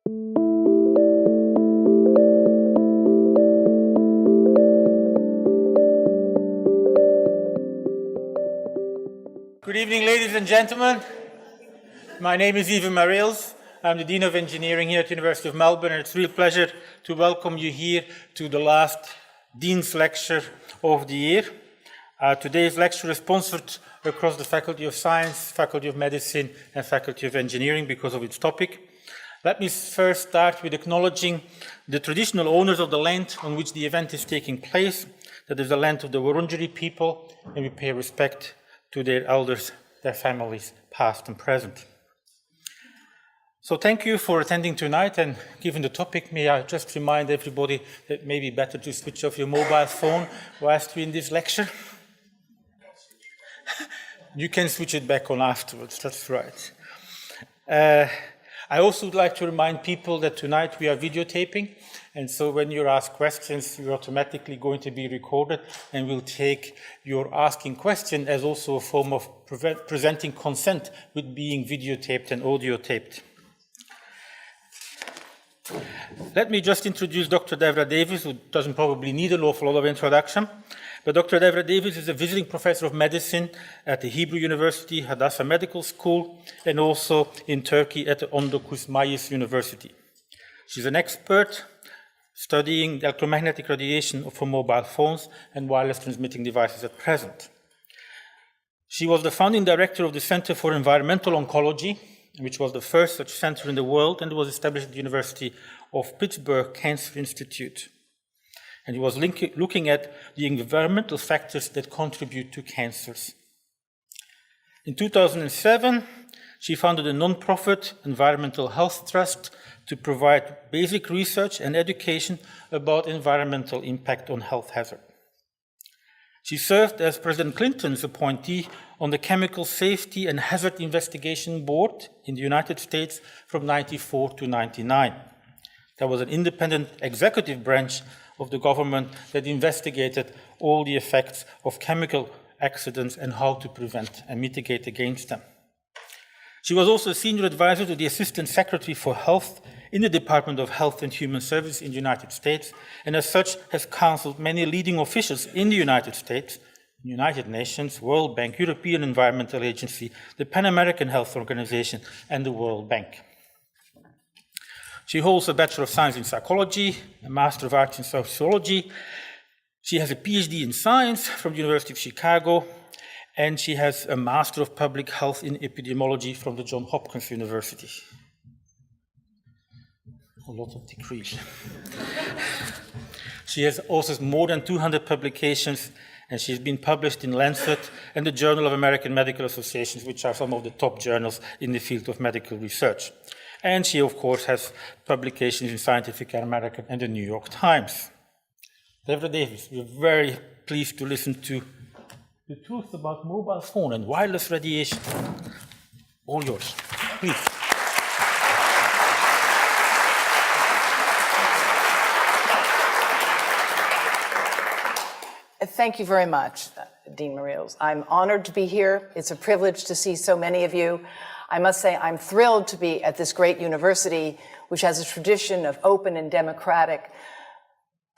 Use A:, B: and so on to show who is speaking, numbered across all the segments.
A: Good evening, ladies and gentlemen. My name is Devra Davis. I'm the Dean of Engineering here at the University of Melbourne, and it's a real pleasure to welcome you here to the last Dean's Lecture of the year. Today's lecture is sponsored across the Faculty of Science, Faculty of Medicine, and Faculty of Engineering because of its topic. Let me first start with acknowledging the traditional owners of the land on which the event is taking place. That is the land of the Wurundjeri people, and we pay respect to their elders, their families, past and present. So thank you for attending tonight, and given the topic, may I just remind everybody that it may be better to switch off your mobile phone whilst we're in this lecture. You can switch it back on afterwards, that's right. I also would like to remind people that tonight we are videotaping, and so when you ask questions, you're automatically going to be recorded, and we'll take your asking question as also a form of presenting consent with being videotaped and audio taped. Let me just introduce Dr. Devra Davis, who doesn't probably need an awful lot of introduction. But Dr. Devra Davis is a visiting professor of medicine at the Hebrew University, Hadassah Medical School, and also in Turkey at the Ondokus Mayıs University. She's an expert studying the electromagnetic radiation from mobile phones and wireless transmitting devices at present. She was the founding director of the Center for Environmental Oncology, which was the first such center in the world, and was established at the University of Pittsburgh Cancer Institute. And he was looking at the environmental factors that contribute to cancers. In 2007, she founded a non-profit environmental health trust to provide basic research and education about environmental impact on health hazard. She served as President Clinton's appointee on the Chemical Safety and Hazard Investigation Board in the United States from 1994 to 1999. That was an independent executive branch of the government that investigated all the effects of chemical accidents and how to prevent and mitigate against them. She was also a senior advisor to the Assistant Secretary for Health in the Department of Health and Human Services in the United States, and as such has counseled many leading officials in the United States, United Nations, World Bank, European Environmental Agency, the Pan American Health Organization, and the World Bank. She holds a Bachelor of Science in Psychology, a Master of Arts in Sociology. She has a PhD in Science from the University of Chicago, and she has a Master of Public Health in Epidemiology from the Johns Hopkins University. A lot of degrees. She has also more than 200 publications, and she's been published in Lancet and the Journal of American Medical Associations, which are some of the top journals in the field of medical research. And she, of course, has publications in Scientific American and the New York Times. Devra Davis, we're very pleased to listen to the truth about mobile phone and wireless radiation. All yours, please.
B: Thank you very much, Dean Mariels. I'm honored to be here. It's a privilege to see so many of you. I must say I'm thrilled to be at this great university, which has a tradition of open and democratic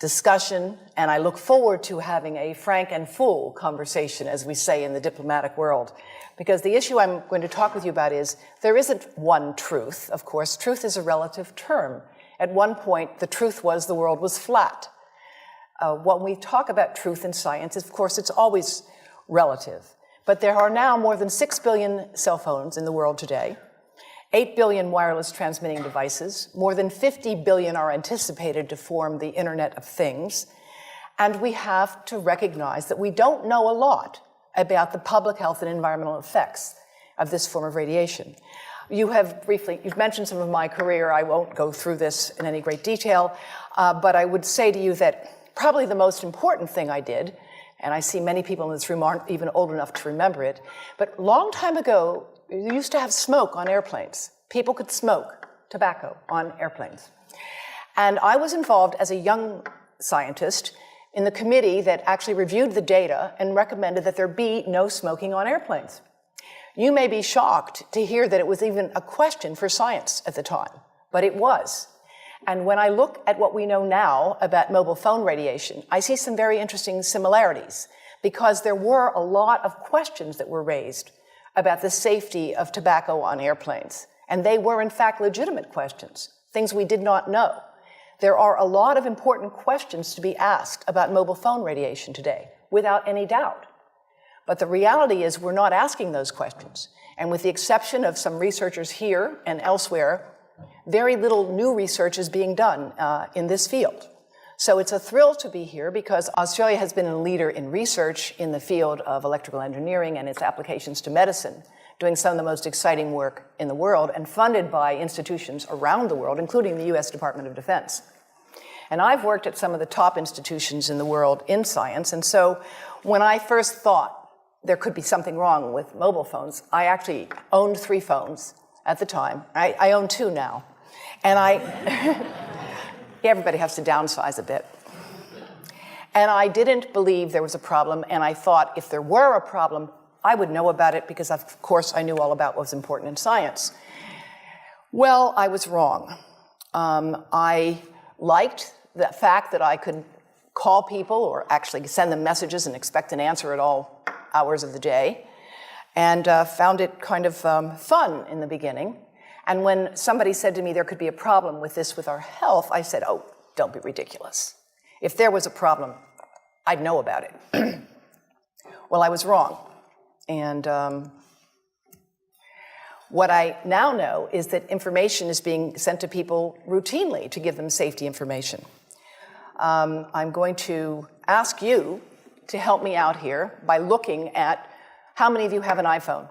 B: discussion, and I look forward to having a frank and full conversation, as we say in the diplomatic world. Because the issue I'm going to talk with you about is, there isn't one truth, of course. Truth is a relative term. At one point, the truth was the world was flat. When we talk about truth in science, of course, it's always relative. But there are now more than 6 billion cell phones in the world today, 8 billion wireless transmitting devices, more than 50 billion are anticipated to form the Internet of Things, and we have to recognize that we don't know a lot about the public health and environmental effects of this form of radiation. You've mentioned some of my career. I won't go through this in any great detail, but I would say to you that probably the most important thing I did, and I see many people in this room aren't even old enough to remember it, but a long time ago, you used to have smoke on airplanes. People could smoke tobacco on airplanes. And I was involved as a young scientist in the committee that actually reviewed the data and recommended that there be no smoking on airplanes. You may be shocked to hear that it was even a question for science at the time, but it was. And when I look at what we know now about mobile phone radiation, I see some very interesting similarities, because there were a lot of questions that were raised about the safety of tobacco on airplanes. And they were, in fact, legitimate questions, things we did not know. There are a lot of important questions to be asked about mobile phone radiation today, without any doubt. But the reality is we're not asking those questions. And with the exception of some researchers here and elsewhere, very little new research is being done in this field. So it's a thrill to be here, because Australia has been a leader in research in the field of electrical engineering and its applications to medicine, doing some of the most exciting work in the world and funded by institutions around the world, including the US Department of Defense. And I've worked at some of the top institutions in the world in science, and so when I first thought there could be something wrong with mobile phones, I actually owned 3 phones at the time. I own 2 now. And everybody has to downsize a bit. And I didn't believe there was a problem, and I thought if there were a problem, I would know about it, because of course I knew all about what was important in science. Well, I was wrong. I liked the fact that I could call people or actually send them messages and expect an answer at all hours of the day, and found it kind of fun in the beginning. And when somebody said to me there could be a problem with this with our health, I said, oh, don't be ridiculous. If there was a problem, I'd know about it. Well, I was wrong. And what I now know is that information is being sent to people routinely to give them safety information. I'm going to ask you to help me out here by looking at how many of you have an iPhone.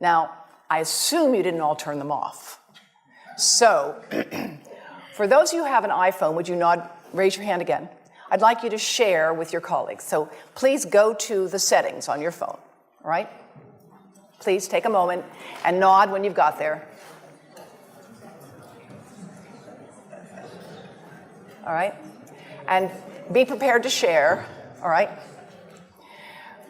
B: Now, I assume you didn't all turn them off. So, for those of you who have an iPhone, would you nod, raise your hand again? I'd like you to share with your colleagues. So please go to the settings on your phone, all right? Please take a moment and nod when you've got there. All right? And be prepared to share, all right?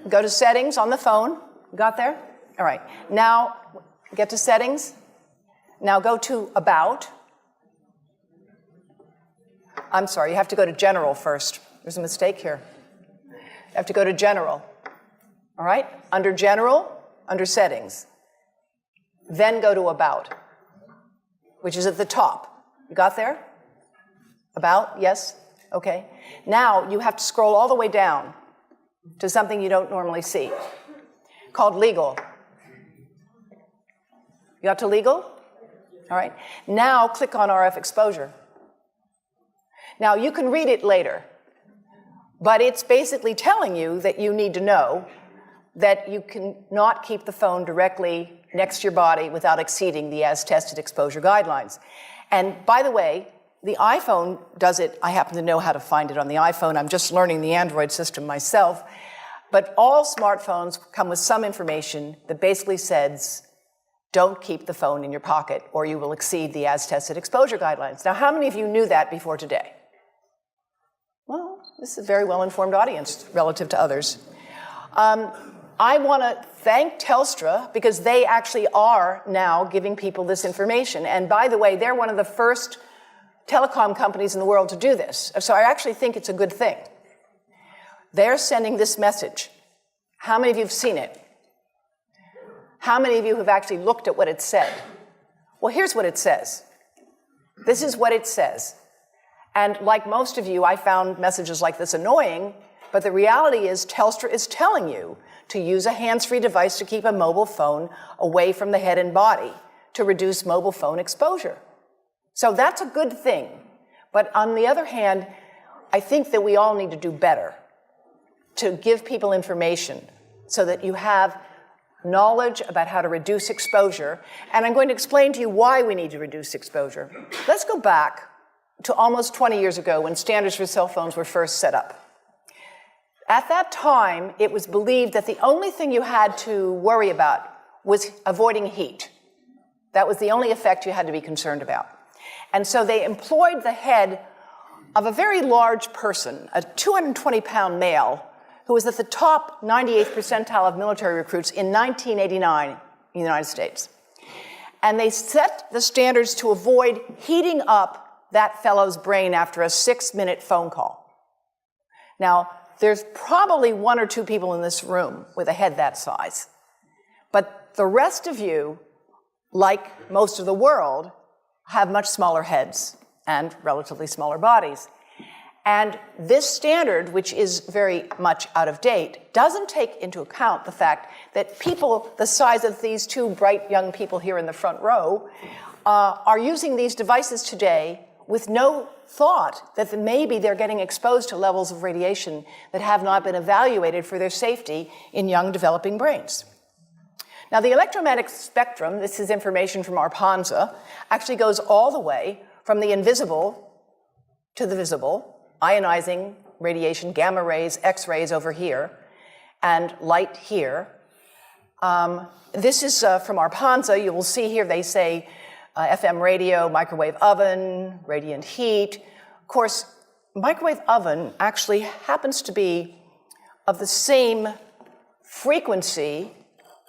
B: Go to settings on the phone. Got there? All right. Now, get to settings. Now go to about. I'm sorry, you have to go to general first. There's a mistake here. You have to go to general. All right? Under general, under settings. Then go to about, which is at the top. You got there? About, yes? Okay. Now you have to scroll all the way down to something you don't normally see, called legal. You got to legal? All right. Now click on RF exposure. Now you can read it later, but it's basically telling you that you need to know that you cannot keep the phone directly next to your body without exceeding the as-tested exposure guidelines. And by the way, the iPhone does it. I happen to know how to find it on the iPhone. I'm just learning the Android system myself. But all smartphones come with some information that basically says, don't keep the phone in your pocket or you will exceed the as-tested exposure guidelines. Now, how many of you knew that before today? Well, this is a very well-informed audience relative to others. I want to thank Telstra because they actually are now giving people this information. And by the way, they're one of the first telecom companies in the world to do this. So I actually think it's a good thing. They're sending this message. How many of you have seen it? How many of you have actually looked at what it said? Well, here's what it says. This is what it says. And like most of you, I found messages like this annoying, but the reality is Telstra is telling you to use a hands-free device to keep a mobile phone away from the head and body to reduce mobile phone exposure. So that's a good thing. But on the other hand, I think that we all need to do better to give people information so that you have knowledge about how to reduce exposure. And I'm going to explain to you why we need to reduce exposure. Let's go back to almost 20 years ago when standards for cell phones were first set up. At that time, it was believed that the only thing you had to worry about was avoiding heat. That was the only effect you had to be concerned about. And so they employed the head of a very large person, a 220-pound male, who was at the top 98th percentile of military recruits in 1989 in the United States. And they set the standards to avoid heating up that fellow's brain after a 6-minute phone call. Now, there's probably 1 or 2 people in this room with a head that size. But the rest of you, like most of the world, have much smaller heads and relatively smaller bodies. And this standard, which is very much out of date, doesn't take into account the fact that people the size of these 2 bright young people here in the front row are using these devices today with no thought that maybe they're getting exposed to levels of radiation that have not been evaluated for their safety in young developing brains. Now, the electromagnetic spectrum, this is information from ARPANSA, actually goes all the way from the invisible to the visible, ionizing radiation, gamma rays, X-rays over here, and light here. This is from ARPANSA. You will see here they say FM radio, microwave oven, radiant heat. Of course, microwave oven actually happens to be of the same frequency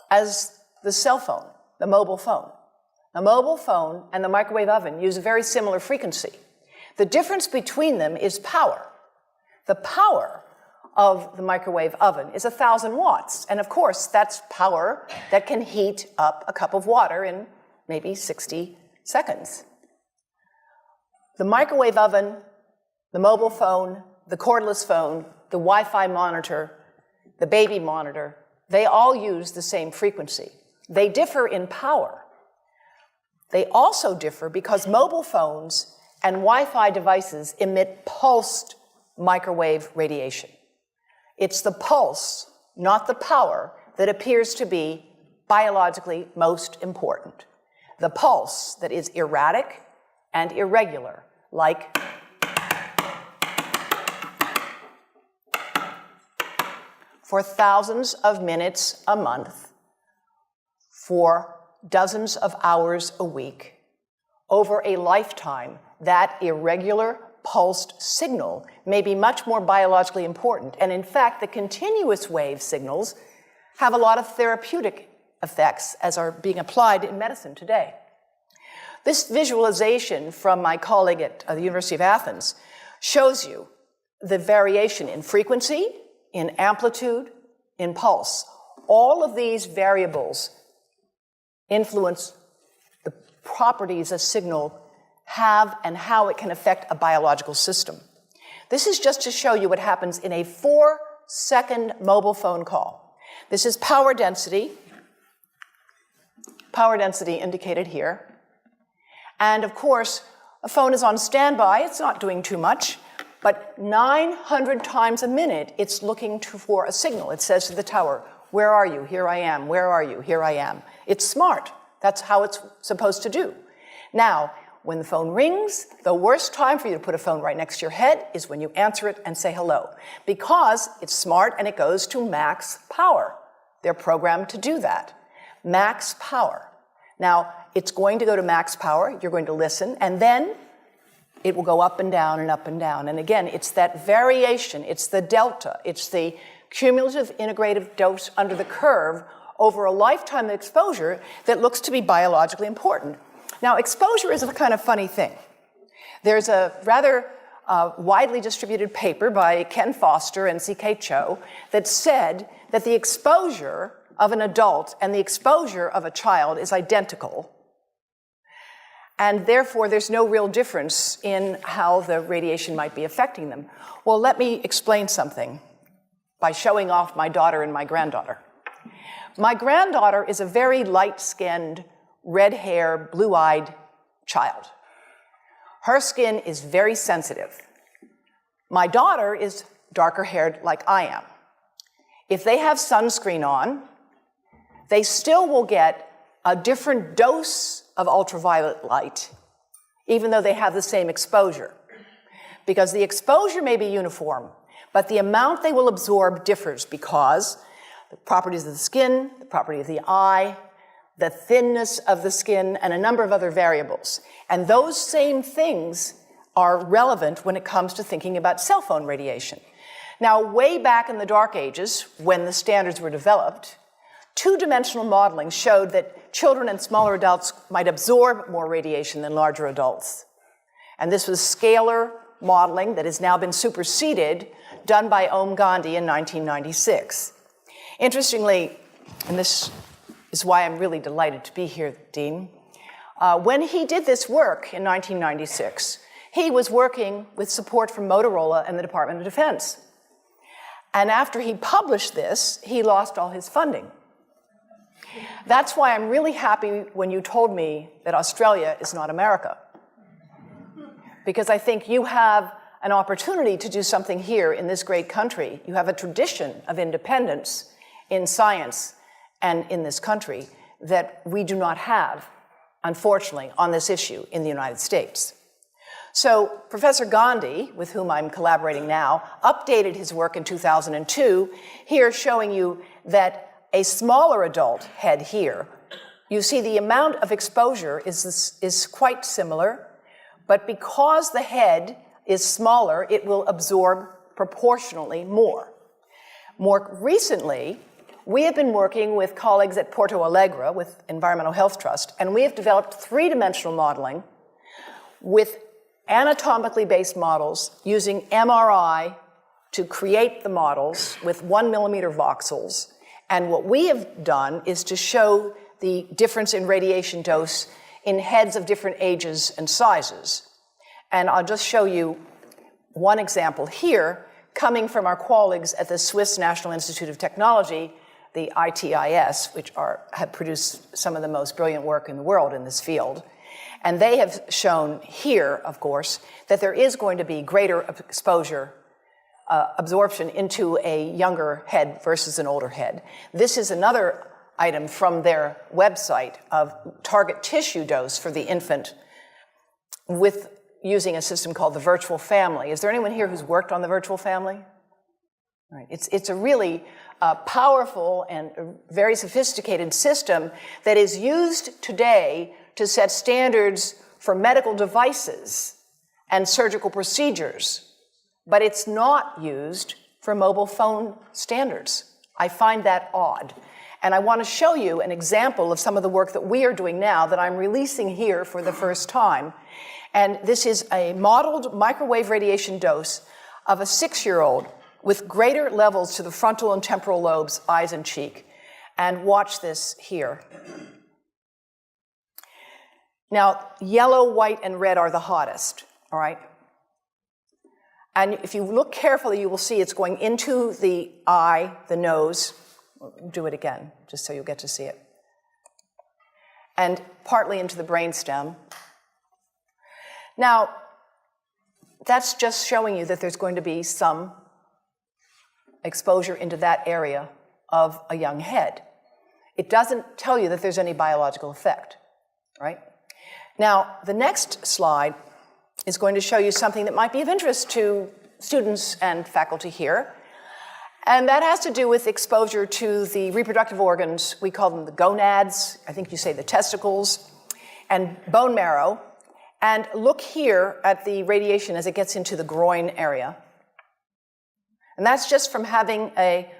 B: as the cell phone, the mobile phone. The mobile phone and the microwave oven use a very similar frequency. The difference between them is power. The power of the microwave oven is 1,000 watts. And of course, that's power that can heat up a cup of water in maybe 60 seconds. The microwave oven, the mobile phone, the cordless phone, the Wi-Fi monitor, the baby monitor, they all use the same frequency. They differ in power. They also differ because mobile phones and Wi-Fi devices emit pulsed microwave radiation. It's the pulse, not the power, that appears to be biologically most important. The pulse that is erratic and irregular, like for thousands of minutes a month, for dozens of hours a week, over a lifetime, that irregular pulsed signal may be much more biologically important. And in fact, the continuous wave signals have a lot of therapeutic effects as are being applied in medicine today. This visualization from my colleague at the University of Athens shows you the variation in frequency, in amplitude, in pulse. All of these variables influence the properties a signal have and how it can affect a biological system. This is just to show you what happens in a 4-second mobile phone call. This is power density indicated here. And of course, a phone is on standby, it's not doing too much, but 900 times a minute, it's looking for a signal. It says to the tower, where are you? Here I am. Where are you? Here I am. It's smart. That's how it's supposed to do. Now, when the phone rings, the worst time for you to put a phone right next to your head is when you answer it and say hello, because it's smart and it goes to max power. They're programmed to do that. Max power. Now, it's going to go to max power. You're going to listen, and then it will go up and down and up and down. And again, it's that variation. It's the delta. It's the cumulative integrative dose under the curve over a lifetime of exposure that looks to be biologically important. Now, exposure is a kind of funny thing. There's a rather widely distributed paper by Ken Foster and C.K. Cho that said that the exposure of an adult and the exposure of a child is identical, and therefore there's no real difference in how the radiation might be affecting them. Well, let me explain something by showing off my daughter and my granddaughter. My granddaughter is a very light-skinned, red-haired, blue-eyed child. Her skin is very sensitive. My daughter is darker-haired like I am. If they have sunscreen on, they still will get a different dose of ultraviolet light, even though they have the same exposure. Because the exposure may be uniform, but the amount they will absorb differs because the properties of the skin, the property of the eye, the thinness of the skin, and a number of other variables. And those same things are relevant when it comes to thinking about cell phone radiation. Now, way back in the dark ages, when the standards were developed, Two-dimensional modeling showed that children and smaller adults might absorb more radiation than larger adults. And this was scalar modeling that has now been superseded, done by Om Gandhi in 1996. Interestingly, and this is why I'm really delighted to be here, Dean, when he did this work in 1996, he was working with support from Motorola and the Department of Defense. And after he published this, he lost all his funding. That's why I'm really happy when you told me that Australia is not America. Because I think you have an opportunity to do something here in this great country. You have a tradition of independence in science and in this country that we do not have, unfortunately, on this issue in the United States. So Professor Gandhi, with whom I'm collaborating now, updated his work in 2002, here showing you that a smaller adult head here, you see the amount of exposure is quite similar, but because the head is smaller, it will absorb proportionally more. More recently, we have been working with colleagues at Porto Alegre with Environmental Health Trust, and we have developed three-dimensional modeling with anatomically based models using MRI to create the models with 1 millimeter voxels. And what we have done is to show the difference in radiation dose in heads of different ages and sizes. And I'll just show you one example here, coming from our colleagues at the Swiss National Institute of Technology, the ITIS, which have produced some of the most brilliant work in the world in this field. And they have shown here, of course, that there is going to be greater exposure, absorption into a younger head versus an older head. This is another item from their website of target tissue dose for the infant with using a system called the virtual family. Is there anyone here who's worked on the virtual family? Right. It's a really powerful and very sophisticated system that is used today to set standards for medical devices and surgical procedures, but it's not used for mobile phone standards. I find that odd. And I want to show you an example of some of the work that we are doing now that I'm releasing here for the first time. And this is a modeled microwave radiation dose of a 6-year-old with greater levels to the frontal and temporal lobes, eyes and cheek. And watch this here. Now, yellow, white, and red are the hottest, all right? And if you look carefully, you will see it's going into the eye, the nose. Do it again, just so you'll get to see it. And partly into the brainstem. Now, that's just showing you that there's going to be some exposure into that area of a young head. It doesn't tell you that there's any biological effect, right? Now, the next slide is going to show you something that might be of interest to students and faculty here. And that has to do with exposure to the reproductive organs. We call them the gonads, I think you say the testicles, and bone marrow. And look here at the radiation as it gets into the groin area. And that's just from having a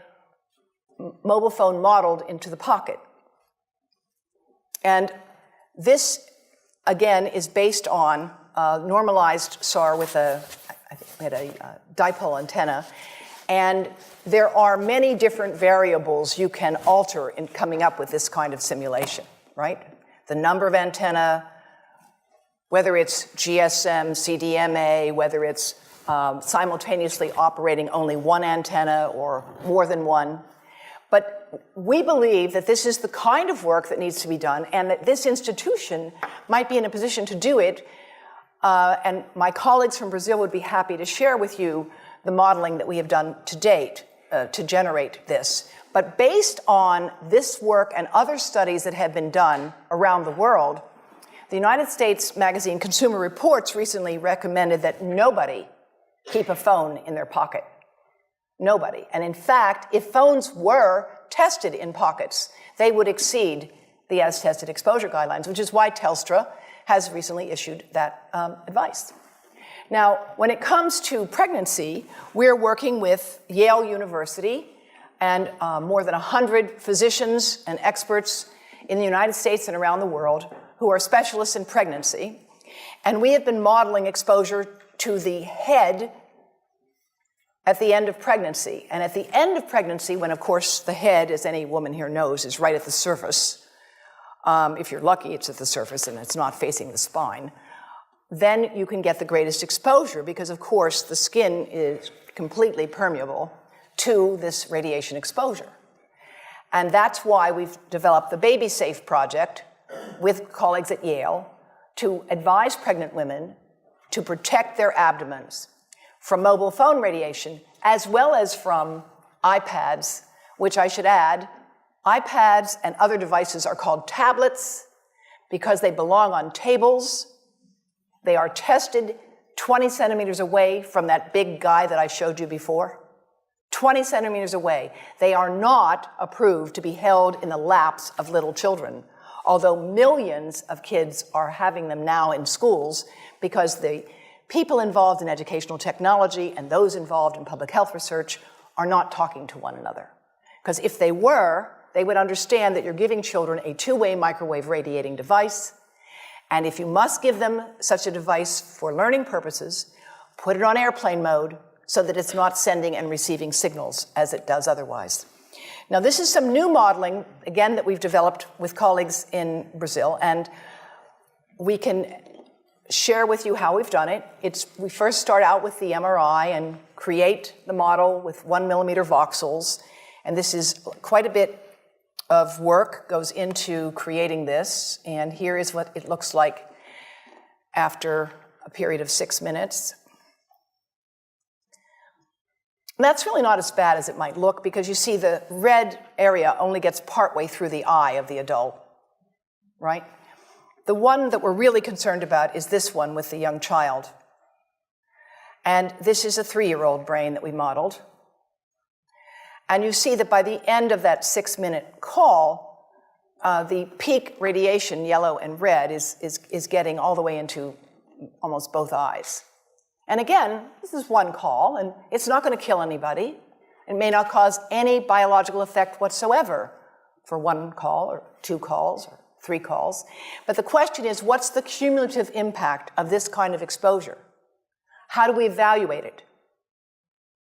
B: mobile phone modeled into the pocket. And this, again, is based on normalized SAR with a dipole antenna. And there are many different variables you can alter in coming up with this kind of simulation, right? The number of antenna, whether it's GSM, CDMA, whether it's simultaneously operating only one antenna or more than one. But we believe that this is the kind of work that needs to be done and that this institution might be in a position to do it. And my colleagues from Brazil would be happy to share with you the modeling that we have done to date to generate this. But based on this work and other studies that have been done around the world, the United States magazine Consumer Reports recently recommended that nobody keep a phone in their pocket. Nobody. And in fact, if phones were tested in pockets, they would exceed the as-tested exposure guidelines, which is why Telstra has recently issued that advice. Now, when it comes to pregnancy, we're working with Yale University and more than 100 physicians and experts in the United States and around the world who are specialists in pregnancy. And we have been modeling exposure to the head at the end of pregnancy. And at the end of pregnancy, when of course the head, as any woman here knows, is right at the surface, if you're lucky it's at the surface and it's not facing the spine, then you can get the greatest exposure because of course the skin is completely permeable to this radiation exposure. And that's why we've developed the Baby Safe project with colleagues at Yale to advise pregnant women to protect their abdomens from mobile phone radiation as well as from iPads, which I should add, iPads and other devices are called tablets because they belong on tables. They are tested 20 centimeters away from that big guy that I showed you before. 20 centimeters away. They are not approved to be held in the laps of little children, although millions of kids are having them now in schools because the people involved in educational technology and those involved in public health research are not talking to one another. Because if they were, they would understand that you're giving children a two-way microwave radiating device, and if you must give them such a device for learning purposes, put it on airplane mode so that it's not sending and receiving signals as it does otherwise. Now, this is some new modeling, again, that we've developed with colleagues in Brazil, and we can share with you how we've done it. We first start out with the MRI and create the model with 1 millimeter voxels, and this is quite a bit of work goes into creating this, and here is what it looks like after a period of 6 minutes. That's really not as bad as it might look because you see the red area only gets partway through the eye of the adult, right? The one that we're really concerned about is this one with the young child. And this is a 3-year-old brain that we modeled. And you see that by the end of that 6-minute call, the peak radiation, yellow and red, is getting all the way into almost both eyes. And again, this is one call, and it's not going to kill anybody. It may not cause any biological effect whatsoever for 1 call or 2 calls or 3 calls. But the question is, what's the cumulative impact of this kind of exposure? How do we evaluate it?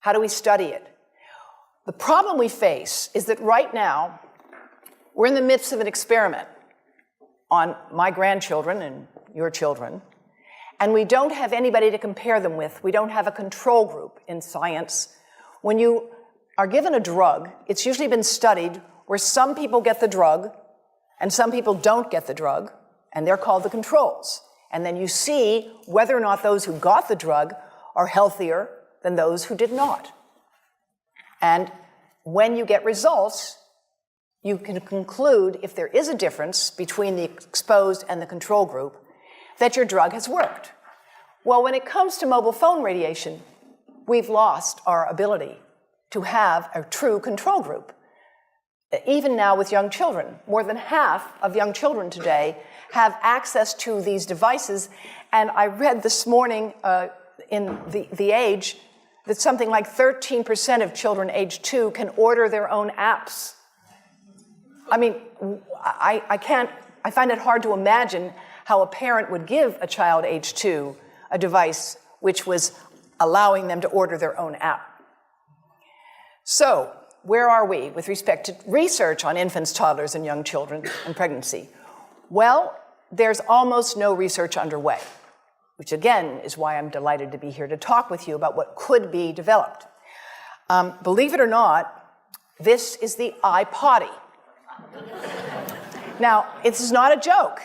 B: How do we study it? The problem we face is that right now, we're in the midst of an experiment on my grandchildren and your children, and we don't have anybody to compare them with. We don't have a control group in science. When you are given a drug, it's usually been studied where some people get the drug and some people don't get the drug, and they're called the controls. And then you see whether or not those who got the drug are healthier than those who did not. And when you get results, you can conclude, if there is a difference between the exposed and the control group, that your drug has worked. Well, when it comes to mobile phone radiation, we've lost our ability to have a true control group. Even now with young children, more than half of young children today have access to these devices. And I read this morning in the Age that something like 13% of children age 2 can order their own apps. I mean, I find it hard to imagine how a parent would give a child age 2 a device which was allowing them to order their own app. So, where are we with respect to research on infants, toddlers, and young children and pregnancy? Well, there's almost no research underway, which again is why I'm delighted to be here to talk with you about what could be developed. Believe it or not, this is the iPotty. Now, this is not a joke.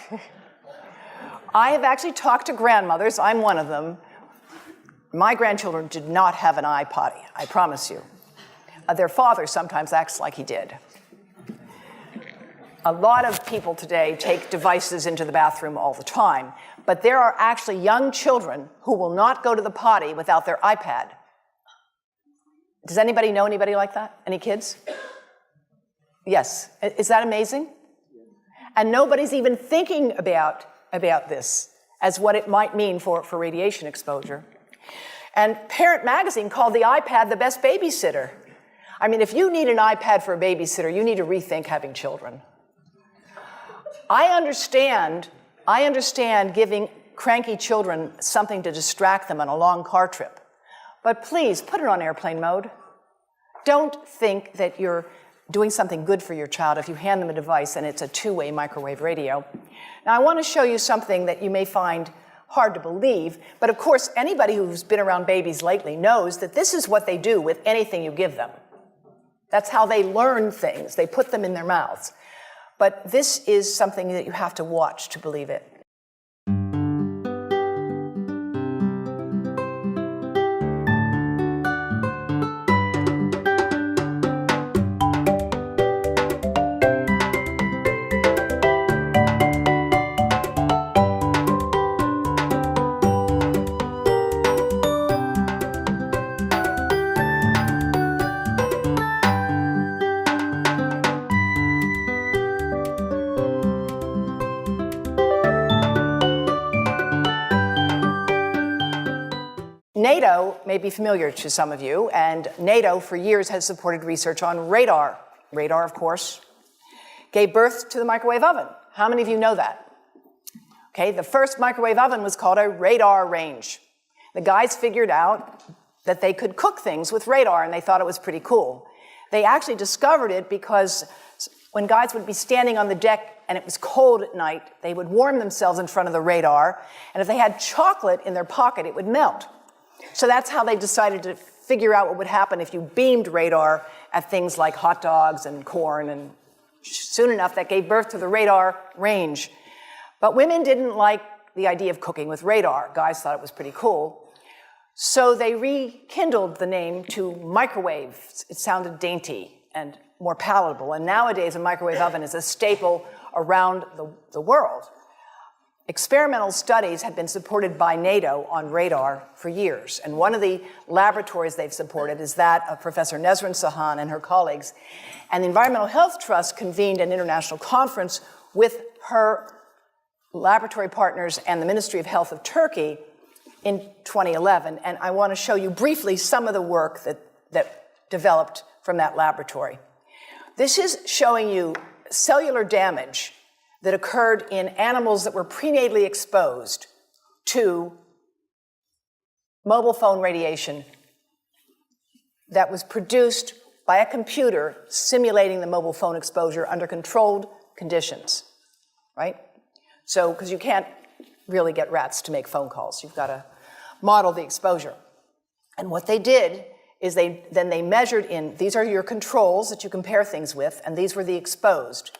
B: I have actually talked to grandmothers, I'm one of them. My grandchildren did not have an iPotty, I promise you. Their father sometimes acts like he did. A lot of people today take devices into the bathroom all the time, but there are actually young children who will not go to the potty without their iPad. Does anybody know anybody like that? Any kids? Yes. Is that amazing? And nobody's even thinking about this as what it might mean for radiation exposure. And Parent Magazine called the iPad the best babysitter. I mean, if you need an iPad for a babysitter, you need to rethink having children. I understand giving cranky children something to distract them on a long car trip. But please, put it on airplane mode. Don't think that you're doing something good for your child if you hand them a device and it's a two-way microwave radio. Now, I want to show you something that you may find hard to believe, but of course, anybody who's been around babies lately knows that this is what they do with anything you give them. That's how they learn things. They put them in their mouths. But this is something that you have to watch to believe it. NATO may be familiar to some of you, and NATO for years has supported research on radar. Radar, of course, gave birth to the microwave oven. How many of you know that? Okay, the first microwave oven was called a radar range. The guys figured out that they could cook things with radar, and they thought it was pretty cool. They actually discovered it because when guys would be standing on the deck and it was cold at night, they would warm themselves in front of the radar, and if they had chocolate in their pocket, it would melt. So that's how they decided to figure out what would happen if you beamed radar at things like hot dogs and corn, and soon enough that gave birth to the radar range. But women didn't like the idea of cooking with radar. Guys thought it was pretty cool. So they rekindled the name to microwave. It sounded dainty and more palatable, and nowadays a microwave oven is a staple around the world. Experimental studies have been supported by NATO on radar for years, and one of the laboratories they've supported is that of Professor Nesrin Sahan and her colleagues. And the Environmental Health Trust convened an international conference with her laboratory partners and the Ministry of Health of Turkey in 2011, and I want to show you briefly some of the work that developed from that laboratory. This is showing you cellular damage that occurred in animals that were prenatally exposed to mobile phone radiation that was produced by a computer simulating the mobile phone exposure under controlled conditions, right? So, because you can't really get rats to make phone calls. You've got to model the exposure. And what they did is they measured in, these are your controls that you compare things with, and these were the exposed.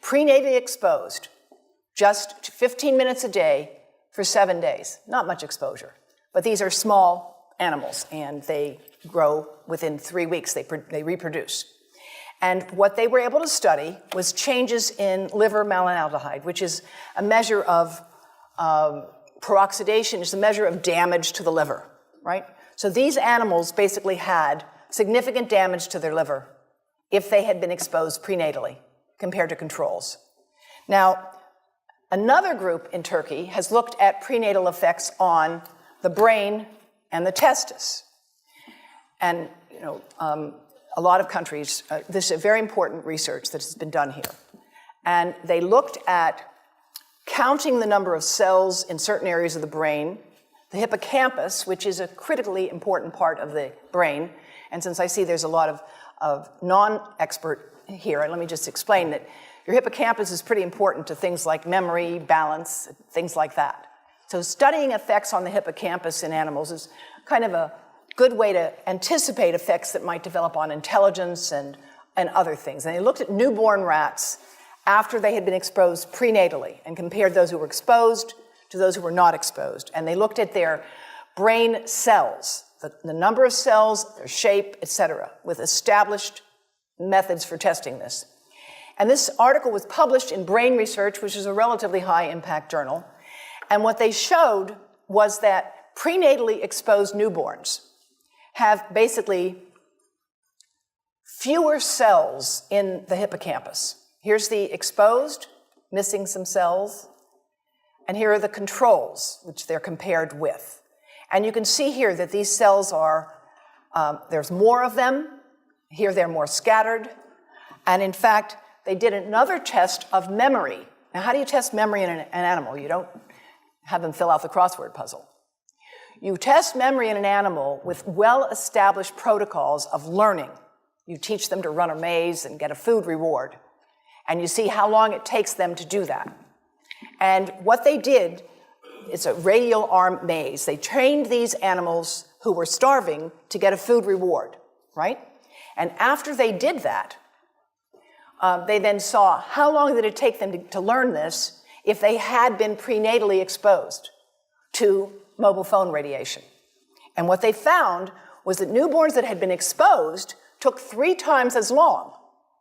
B: Prenatally exposed, just 15 minutes a day for 7 days. Not much exposure. But these are small animals, and they grow within 3 weeks. They reproduce. And what they were able to study was changes in liver malonaldehyde, which is a measure of peroxidation, is a measure of damage to the liver, right? So these animals basically had significant damage to their liver if they had been exposed prenatally compared to controls. Now, another group in Turkey has looked at prenatal effects on the brain and the testis. And, you know, a lot of countries, this is a very important research that has been done here. And they looked at counting the number of cells in certain areas of the brain, the hippocampus, which is a critically important part of the brain. And since I see there's a lot of non-expert here, and let me just explain that your hippocampus is pretty important to things like memory, balance, things like that. So studying effects on the hippocampus in animals is kind of a good way to anticipate effects that might develop on intelligence and other things. And they looked at newborn rats after they had been exposed prenatally and compared those who were exposed to those who were not exposed. And they looked at their brain cells, the number of cells, their shape, etc., with established methods for testing this. And this article was published in Brain Research, which is a relatively high-impact journal. And what they showed was that prenatally exposed newborns have basically fewer cells in the hippocampus. Here's the exposed, missing some cells, and here are the controls, which they're compared with. And you can see here that these cells are, there's more of them, Here they're more scattered. And in fact, they did another test of memory. Now, how do you test memory in an animal? You don't have them fill out the crossword puzzle. You test memory in an animal with well-established protocols of learning. You teach them to run a maze and get a food reward. And you see how long it takes them to do that. And what they did, it's a radial arm maze. They trained these animals who were starving to get a food reward, right? And after they did that, they then saw how long did it take them to learn this if they had been prenatally exposed to mobile phone radiation. And what they found was that newborns that had been exposed took 3 times as long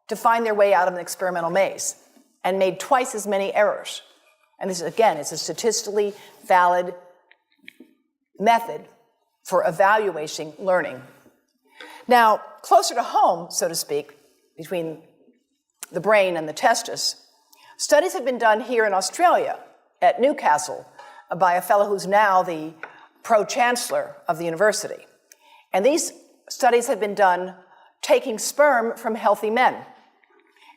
B: to find their way out of an experimental maze and made twice as many errors. And this, again, is a statistically valid method for evaluating learning. Now, closer to home, so to speak, between the brain and the testis, studies have been done here in Australia at Newcastle by a fellow who's now the pro-chancellor of the university. And these studies have been done taking sperm from healthy men.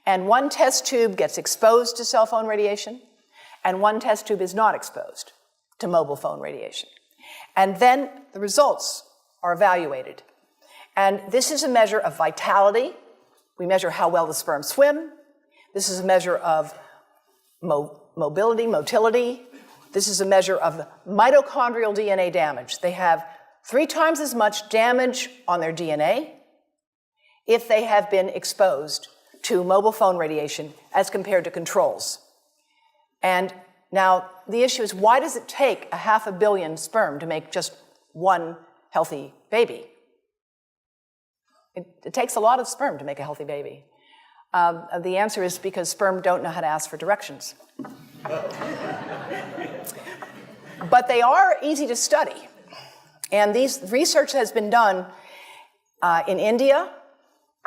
B: And one test tube gets exposed to cell phone radiation, and one test tube is not exposed to mobile phone radiation. And then the results are evaluated. And this is a measure of vitality. We measure how well the sperm swim. This is a measure of motility. This is a measure of mitochondrial DNA damage. They have 3 times as much damage on their DNA if they have been exposed to mobile phone radiation as compared to controls. And now the issue is, why does it take 500 million sperm to make just one healthy baby? It takes a lot of sperm to make a healthy baby. The answer is because sperm don't know how to ask for directions. But they are easy to study. And these research has been done in India,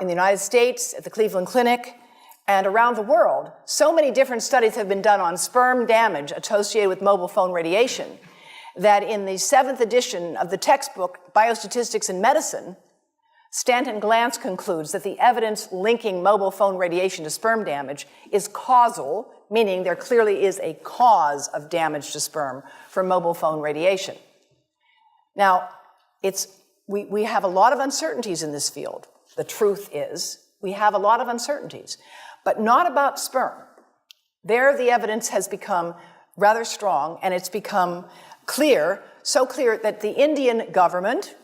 B: in the United States, at the Cleveland Clinic, and around the world. So many different studies have been done on sperm damage associated with mobile phone radiation that in the 7th edition of the textbook, Biostatistics in Medicine, Stanton Glantz concludes that the evidence linking mobile phone radiation to sperm damage is causal, meaning there clearly is a cause of damage to sperm from mobile phone radiation. Now, we have a lot of uncertainties in this field. The truth is, we have a lot of uncertainties, but not about sperm. There, the evidence has become rather strong, and it's become clear, so clear that the Indian government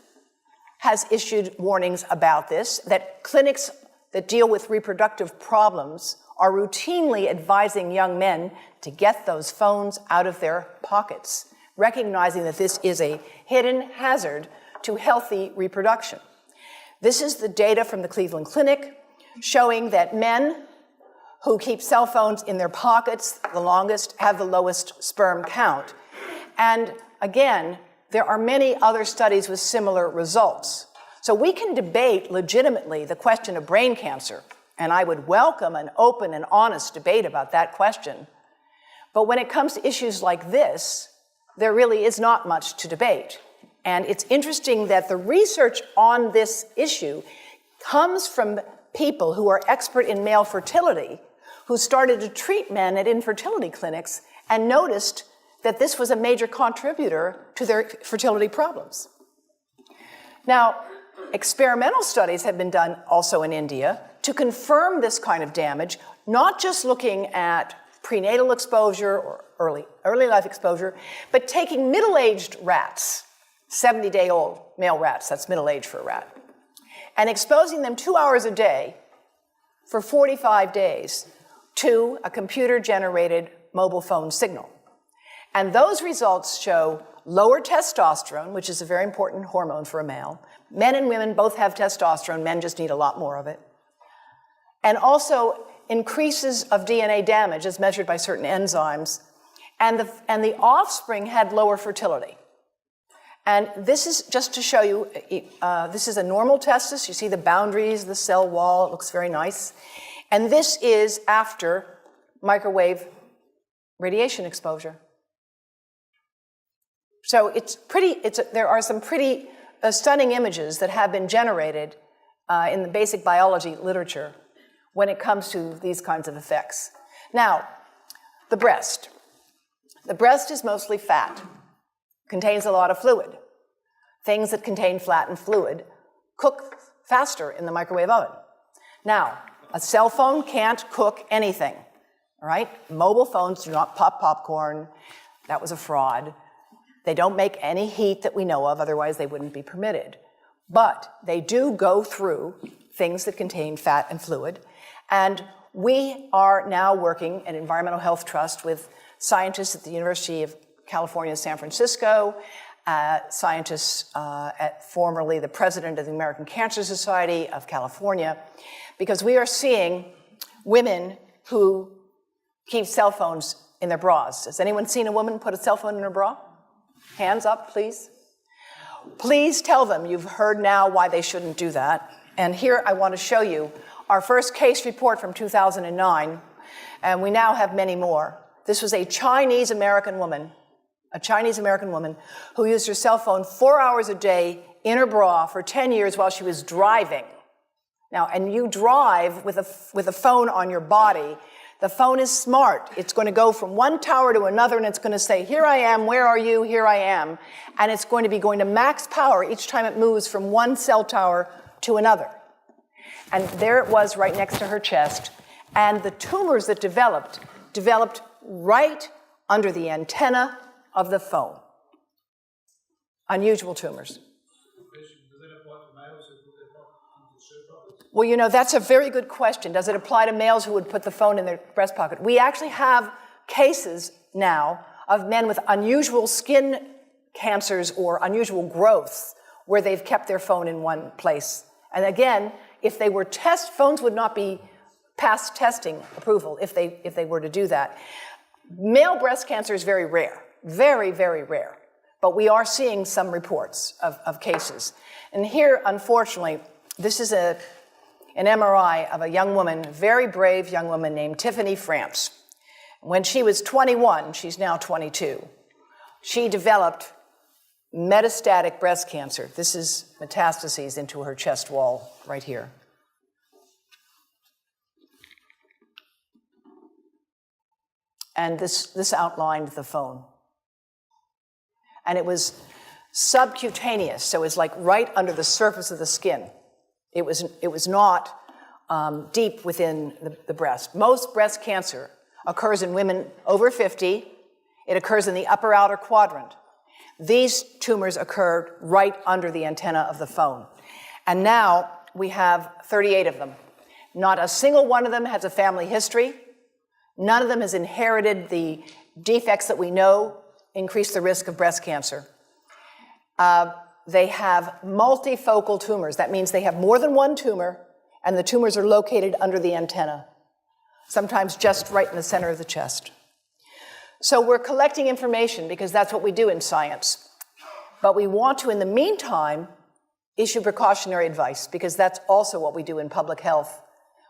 B: has issued warnings about this, that clinics that deal with reproductive problems are routinely advising young men to get those phones out of their pockets, recognizing that this is a hidden hazard to healthy reproduction. This is the data from the Cleveland Clinic showing that men who keep cell phones in their pockets the longest have the lowest sperm count. And again, there are many other studies with similar results. So we can debate legitimately the question of brain cancer, and I would welcome an open and honest debate about that question. But when it comes to issues like this, there really is not much to debate. And it's interesting that the research on this issue comes from people who are expert in male fertility, who started to treat men at infertility clinics and noticed that this was a major contributor to their fertility problems. Now, experimental studies have been done also in India to confirm this kind of damage, not just looking at prenatal exposure or early life exposure, but taking middle-aged rats, 70-day-old male rats, that's middle age for a rat, and exposing them 2 hours a day for 45 days to a computer-generated mobile phone signal. And those results show lower testosterone, which is a very important hormone for a male. Men and women both have testosterone, men just need a lot more of it. And also increases of DNA damage as measured by certain enzymes. And the offspring had lower fertility. And this is just to show you, this is a normal testis. You see the boundaries, the cell wall, it looks very nice. And this is after microwave radiation exposure. So there are some pretty stunning images that have been generated in the basic biology literature when it comes to these kinds of effects. Now, the breast. The breast is mostly fat, contains a lot of fluid. Things that contain fat and fluid cook faster in the microwave oven. Now, a cell phone can't cook anything, all right? Mobile phones do not pop popcorn. That was a fraud. They don't make any heat that we know of, otherwise they wouldn't be permitted. But they do go through things that contain fat and fluid. And we are now working at Environmental Health Trust with scientists at the University of California, San Francisco, scientists formerly the president of the American Cancer Society of California, because we are seeing women who keep cell phones in their bras. Has anyone seen a woman put a cell phone in her bra? Hands up, please. Please tell them you've heard now why they shouldn't do that. And here I want to show you our first case report from 2009, and we now have many more. This was a Chinese-American woman who used her cell phone 4 hours a day in her bra for 10 years while she was driving. Now, and you drive with a phone on your body. The phone is smart. It's going to go from one tower to another, and it's going to say, here I am, where are you, here I am. And it's going to be going to max power each time it moves from one cell tower to another. And there it was right next to her chest. And the tumors that developed right under the antenna of the phone. Unusual tumors. Well, you know, that's a very good question. Does it apply to males who would put the phone in their breast pocket? We actually have cases now of men with unusual skin cancers or unusual growths where they've kept their phone in one place. And again, if they were phones would not be past testing approval if they were to do that. Male breast cancer is very rare, very, very rare. But we are seeing some reports of cases. And here, unfortunately, this is an MRI of a young woman, very brave young woman named Tiffany France. When she was 21, she's now 22, she developed metastatic breast cancer. This is metastases into her chest wall right here. And this outlined the phone. And it was subcutaneous, so it's like right under the surface of the skin. It was not deep within the breast. Most breast cancer occurs in women over 50. It occurs in the upper outer quadrant. These tumors occurred right under the antenna of the phone. And now we have 38 of them. Not a single one of them has a family history. None of them has inherited the defects that we know increase the risk of breast cancer. They have multifocal tumors. That means they have more than one tumor, and the tumors are located under the antenna, sometimes just right in the center of the chest. So we're collecting information because that's what we do in science. But we want to, in the meantime, issue precautionary advice because that's also what we do in public health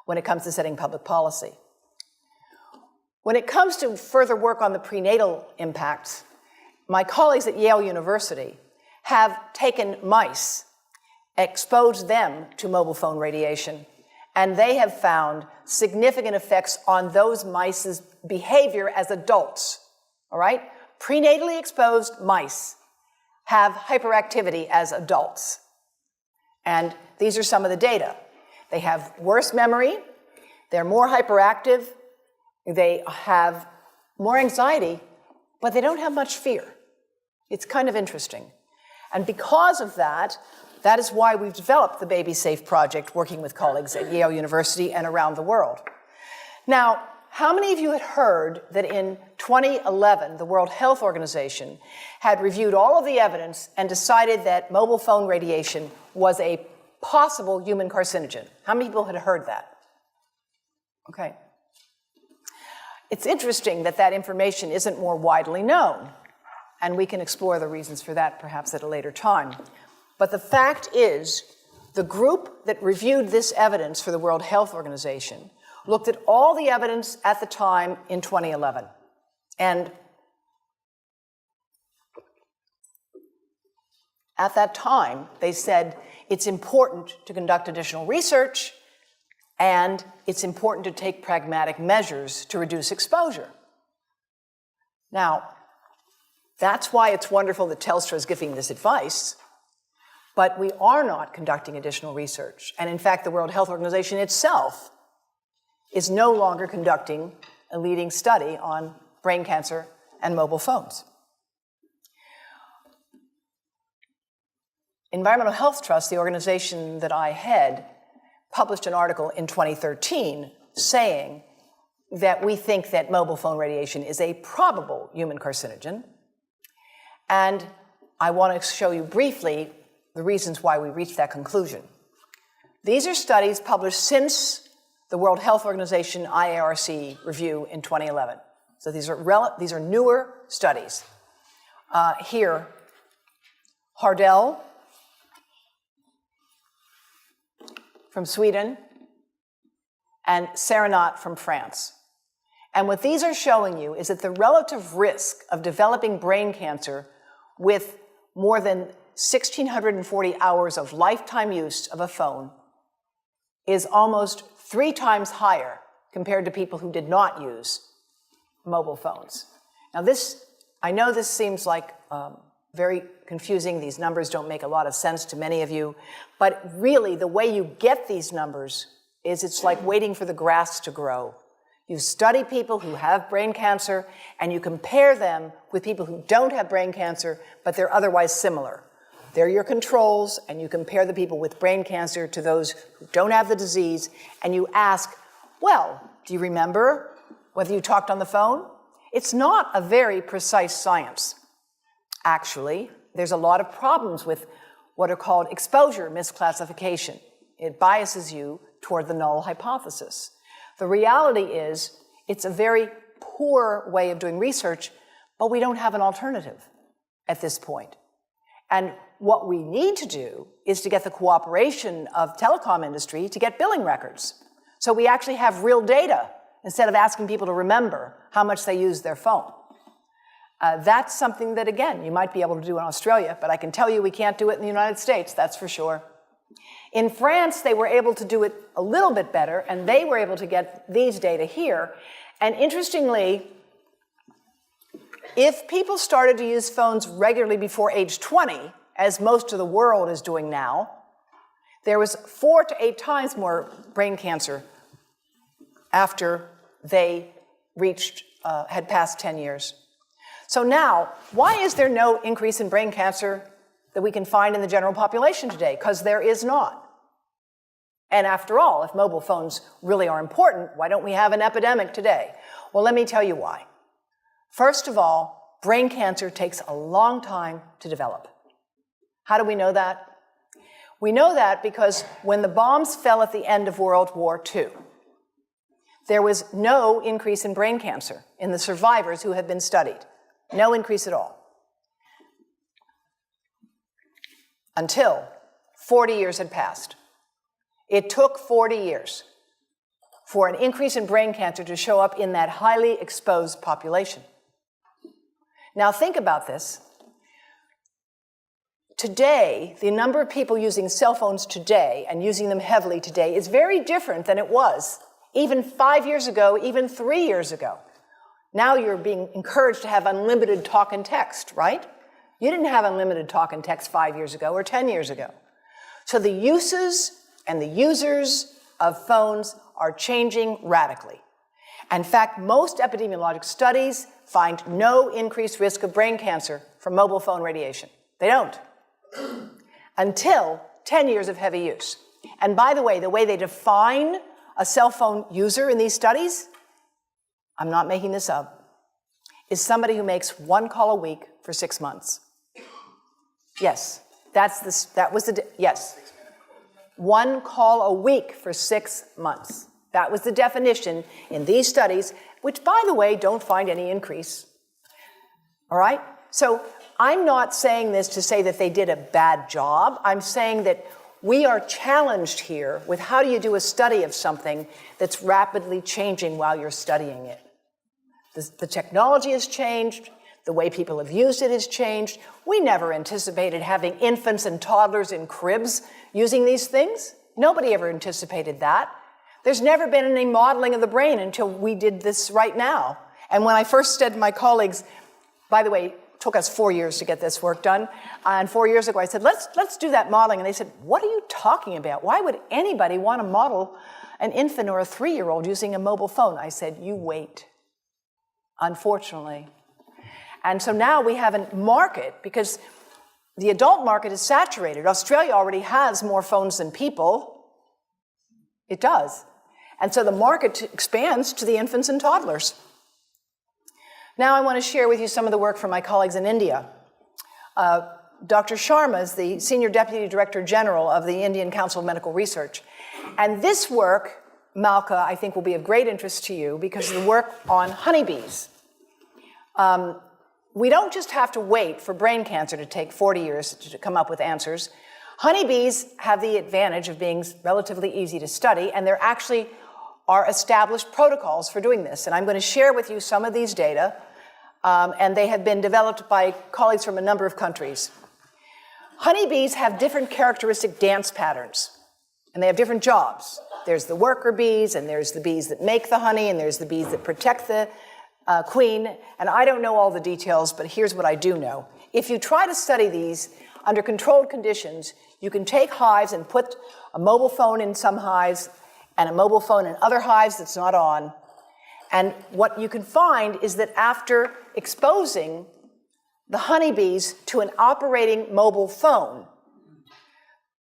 B: when it comes to setting public policy. When it comes to further work on the prenatal impacts, my colleagues at Yale University have taken mice, exposed them to mobile phone radiation, and they have found significant effects on those mice's behavior as adults, all right? Prenatally exposed mice have hyperactivity as adults. And these are some of the data. They have worse memory, they're more hyperactive, they have more anxiety, but they don't have much fear. It's kind of interesting. And because of that, that is why we've developed the Baby Safe Project, working with colleagues at Yale University and around the world. Now, how many of you had heard that in 2011, the World Health Organization had reviewed all of the evidence and decided that mobile phone radiation was a possible human carcinogen? How many people had heard that? Okay. It's interesting that that information isn't more widely known, and we can explore the reasons for that perhaps at a later time. But the fact is, the group that reviewed this evidence for the World Health Organization looked at all the evidence at the time in 2011. And At that time, they said it's important to conduct additional research and it's important to take pragmatic measures to reduce exposure. Now, that's why it's wonderful that Telstra is giving this advice, but we are not conducting additional research. And in fact, the World Health Organization itself is no longer conducting a leading study on brain cancer and mobile phones. Environmental Health Trust, the organization that I head, published an article in 2013 saying that we think that mobile phone radiation is a probable human carcinogen. And I want to show you briefly the reasons why we reached that conclusion. These are studies published since the World Health Organization IARC review in 2011. So these are newer studies. Here, Hardell from Sweden and Serenat from France. And what these are showing you is that the relative risk of developing brain cancer with more than 1,640 hours of lifetime use of a phone is almost 3 times higher compared to people who did not use mobile phones. Now I know this seems like very confusing. These numbers don't make a lot of sense to many of you, but really the way you get these numbers is it's like waiting for the grass to grow. You study people who have brain cancer and you compare them with people who don't have brain cancer, but they're otherwise similar. They're your controls, and you compare the people with brain cancer to those who don't have the disease, and you ask, well, do you remember whether you talked on the phone? It's not a very precise science. Actually, there's a lot of problems with what are called exposure misclassification. It biases you toward the null hypothesis. The reality is it's a very poor way of doing research, but we don't have an alternative at this point. And what we need to do is to get the cooperation of telecom industry to get billing records. So we actually have real data instead of asking people to remember how much they use their phone. That's something that, again, you might be able to do in Australia, but I can tell you we can't do it in the United States, that's for sure. In France, they were able to do it a little bit better, and they were able to get these data here. And interestingly, if people started to use phones regularly before age 20, as most of the world is doing now, there was 4 to 8 times more brain cancer after they had passed 10 years. So now, why is there no increase in brain cancer that we can find in the general population today? Because there is not. And after all, if mobile phones really are important, why don't we have an epidemic today? Well, let me tell you why. First of all, brain cancer takes a long time to develop. How do we know that? We know that because when the bombs fell at the end of World War II, there was no increase in brain cancer in the survivors who had been studied. No increase at all. Until 40 years had passed. It took 40 years for an increase in brain cancer to show up in that highly exposed population. Now think about this. Today, the number of people using cell phones today and using them heavily today is very different than it was even 5 years ago, even 3 years ago. Now you're being encouraged to have unlimited talk and text, right? You didn't have unlimited talk and text 5 years ago or 10 years ago. So the uses and the users of phones are changing radically. In fact, most epidemiologic studies find no increased risk of brain cancer from mobile phone radiation. They don't. Until 10 years of heavy use. And by the way they define a cell phone user in these studies, I'm not making this up, is somebody who makes 1 call a week for 6 months. Yes, yes. 1 call a week for 6 months. That was the definition in these studies, which, by the way, don't find any increase. All right? So I'm not saying this to say that they did a bad job. I'm saying that we are challenged here with how do you do a study of something that's rapidly changing while you're studying it. The technology has changed, The way people have used it has changed. We never anticipated having infants and toddlers in cribs using these things. Nobody ever anticipated that. There's never been any modeling of the brain until we did this right now. And when I first said to my colleagues, by the way, it took us 4 years to get this work done, and 4 years ago I said, let's do that modeling. And they said, what are you talking about? Why would anybody want to model an infant or a 3-year-old using a mobile phone? I said, you wait, unfortunately. And so now we have a market, because the adult market is saturated. Australia already has more phones than people. It does. And so the market expands to the infants and toddlers. Now I want to share with you some of the work from my colleagues in India. Dr. Sharma is the Senior Deputy Director General of the Indian Council of Medical Research. And this work, Malka, I think will be of great interest to you because of the work on honeybees. We don't just have to wait for brain cancer to take 40 years to come up with answers. Honeybees have the advantage of being relatively easy to study, and there actually are established protocols for doing this. And I'm going to share with you some of these data, and they have been developed by colleagues from a number of countries. Honeybees have different characteristic dance patterns, and they have different jobs. There's the worker bees, and there's the bees that make the honey, and there's the bees that protect the queen, and I don't know all the details, but here's what I do know. If you try to study these under controlled conditions, you can take hives and put a mobile phone in some hives and a mobile phone in other hives that's not on, and what you can find is that after exposing the honeybees to an operating mobile phone,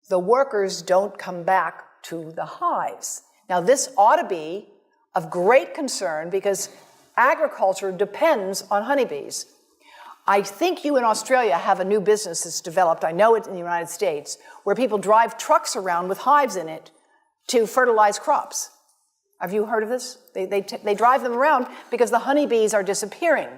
B: the workers don't come back to the hives. Now, this ought to be of great concern because agriculture depends on honeybees. I think you in Australia have a new business that's developed, I know it in the United States, where people drive trucks around with hives in it to fertilize crops. Have you heard of this? They drive them around because the honeybees are disappearing.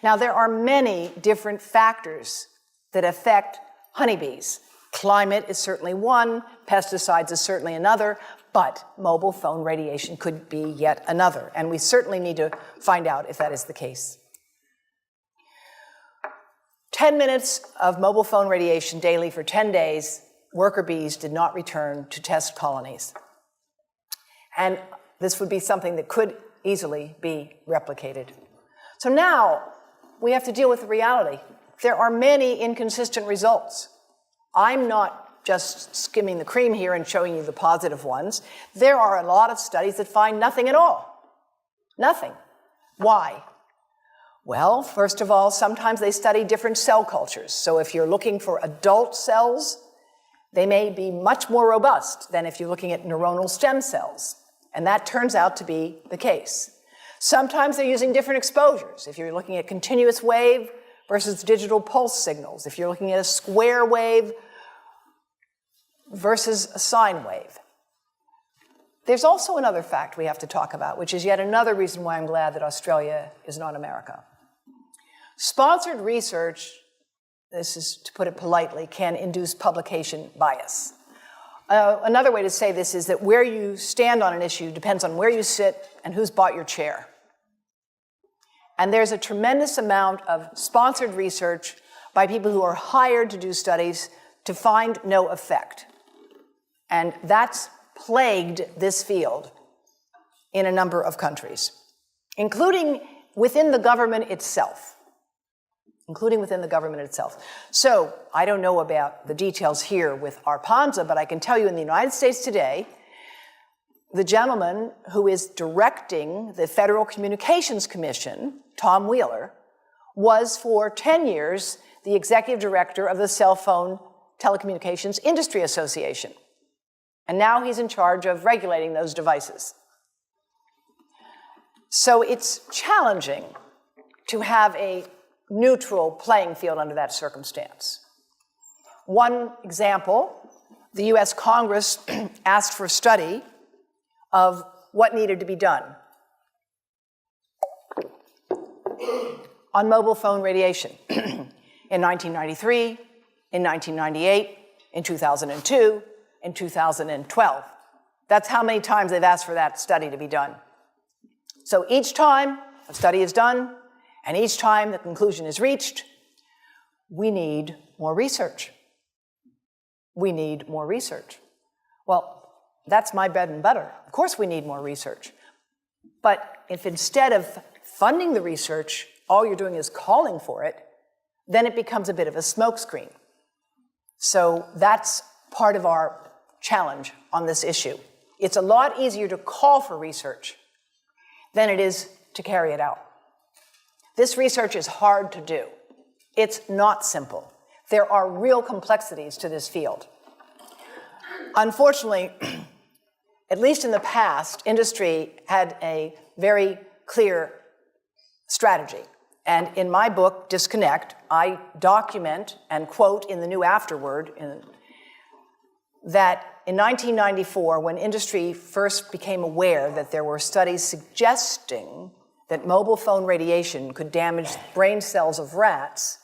B: Now, there are many different factors that affect honeybees. Climate is certainly one, pesticides is certainly another, but mobile phone radiation could be yet another, and we certainly need to find out if that is the case. 10 minutes of mobile phone radiation daily for 10 days, worker bees did not return to test colonies. And this would be something that could easily be replicated. So now we have to deal with the reality. There are many inconsistent results. I'm not just skimming the cream here and showing you the positive ones. There are a lot of studies that find nothing at all. Nothing. Why? Well, first of all, sometimes they study different cell cultures. So if you're looking for adult cells, they may be much more robust than if you're looking at neuronal stem cells. And that turns out to be the case. Sometimes they're using different exposures. If you're looking at continuous wave versus digital pulse signals, if you're looking at a square wave versus a sine wave. There's also another fact we have to talk about, which is yet another reason why I'm glad that Australia is not America. Sponsored research, this is to put it politely, can induce publication bias. Another way to say this is that where you stand on an issue depends on where you sit and who's bought your chair. And there's a tremendous amount of sponsored research by people who are hired to do studies to find no effect. And that's plagued this field in a number of countries, including within the government itself. So I don't know about the details here with Arpanza, but I can tell you in the United States today, the gentleman who is directing the Federal Communications Commission, Tom Wheeler, was for 10 years the executive director of the Cell Phone Telecommunications Industry Association. And now he's in charge of regulating those devices. So it's challenging to have a neutral playing field under that circumstance. One example, the US Congress asked for a study of what needed to be done on mobile phone radiation in 1993, in 1998, in 2002, in 2012. That's how many times they've asked for that study to be done. So each time a study is done, And each time the conclusion is reached, we need more research. We need more research. Well, that's my bread and butter. Of course we need more research. But if instead of funding the research, all you're doing is calling for it, then it becomes a bit of a smokescreen. So that's part of our challenge on this issue. It's a lot easier to call for research than it is to carry it out. This research is hard to do. It's not simple. There are real complexities to this field. Unfortunately, at least in the past, industry had a very clear strategy. And in my book, Disconnect, I document and quote in the new afterword that in 1994, when industry first became aware that there were studies suggesting that mobile phone radiation could damage brain cells of rats,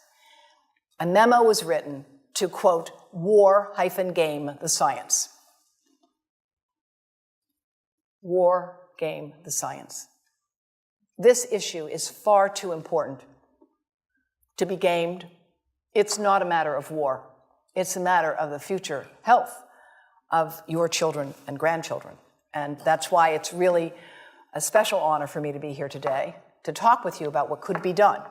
B: a memo was written to, quote, war-game the science. War-game the science. This issue is far too important to be gamed. It's not a matter of war. It's a matter of the future health of your children and grandchildren. And that's why it's really a special honor for me to be here today to talk with you about what could be done.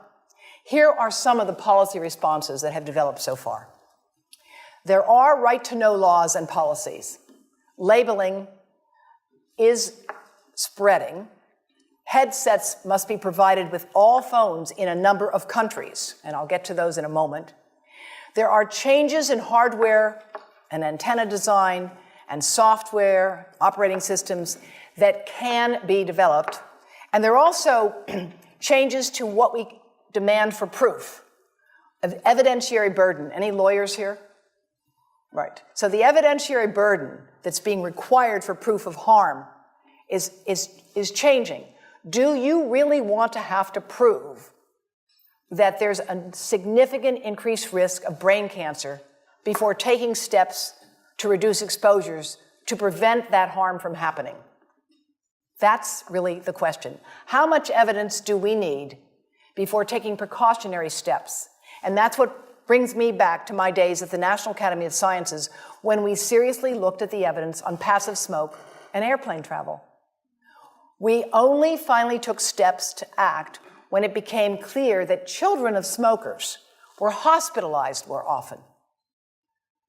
B: Here are some of the policy responses that have developed so far. There are right-to-know laws and policies. Labeling is spreading. Headsets must be provided with all phones in a number of countries, and I'll get to those in a moment. There are changes in hardware and antenna design and software, operating systems that can be developed. And there are also changes to what we demand for proof of evidentiary burden. Any lawyers here? Right. So the evidentiary burden that's being required for proof of harm is changing. Do you really want to have to prove that there's a significant increased risk of brain cancer before taking steps to reduce exposures to prevent that harm from happening? That's really the question. How much evidence do we need before taking precautionary steps? And that's what brings me back to my days at the National Academy of Sciences when we seriously looked at the evidence on passive smoke and airplane travel. We only finally took steps to act when it became clear that children of smokers were hospitalized more often.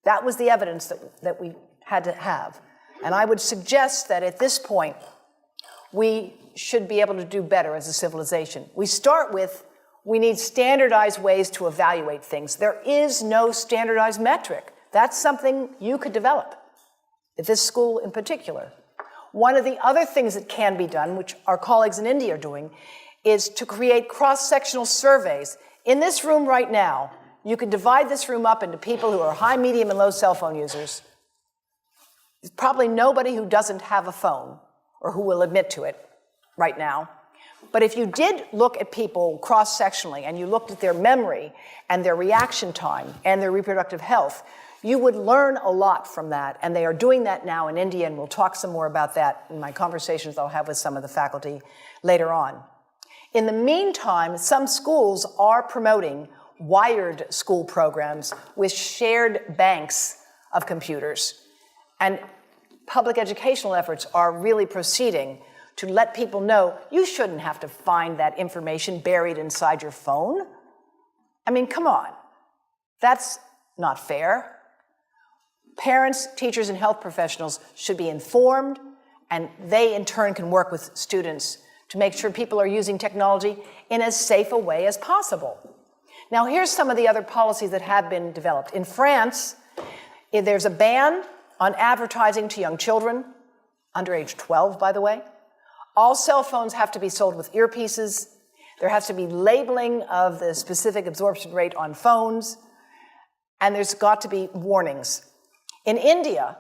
B: That was the evidence that we had to have. And I would suggest that at this point, we should be able to do better as a civilization. We start with, we need standardized ways to evaluate things. There is no standardized metric. That's something you could develop, at this school in particular. One of the other things that can be done, which our colleagues in India are doing, is to create cross-sectional surveys. In this room right now, you could divide this room up into people who are high, medium, and low cell phone users. There's probably nobody who doesn't have a phone or who will admit to it right now. But if you did look at people cross-sectionally and you looked at their memory and their reaction time and their reproductive health, you would learn a lot from that. And they are doing that now in India, and we'll talk some more about that in my conversations I'll have with some of the faculty later on. In the meantime, some schools are promoting wired school programs with shared banks of computers. And public educational efforts are really proceeding to let people know you shouldn't have to find that information buried inside your phone. I mean, come on. That's not fair. Parents, teachers, and health professionals should be informed, and they in turn can work with students to make sure people are using technology in as safe a way as possible. Now, here's some of the other policies that have been developed. In France, there's a ban on advertising to young children, under age 12, by the way. All cell phones have to be sold with earpieces. There has to be labeling of the specific absorption rate on phones, and there's got to be warnings. In India,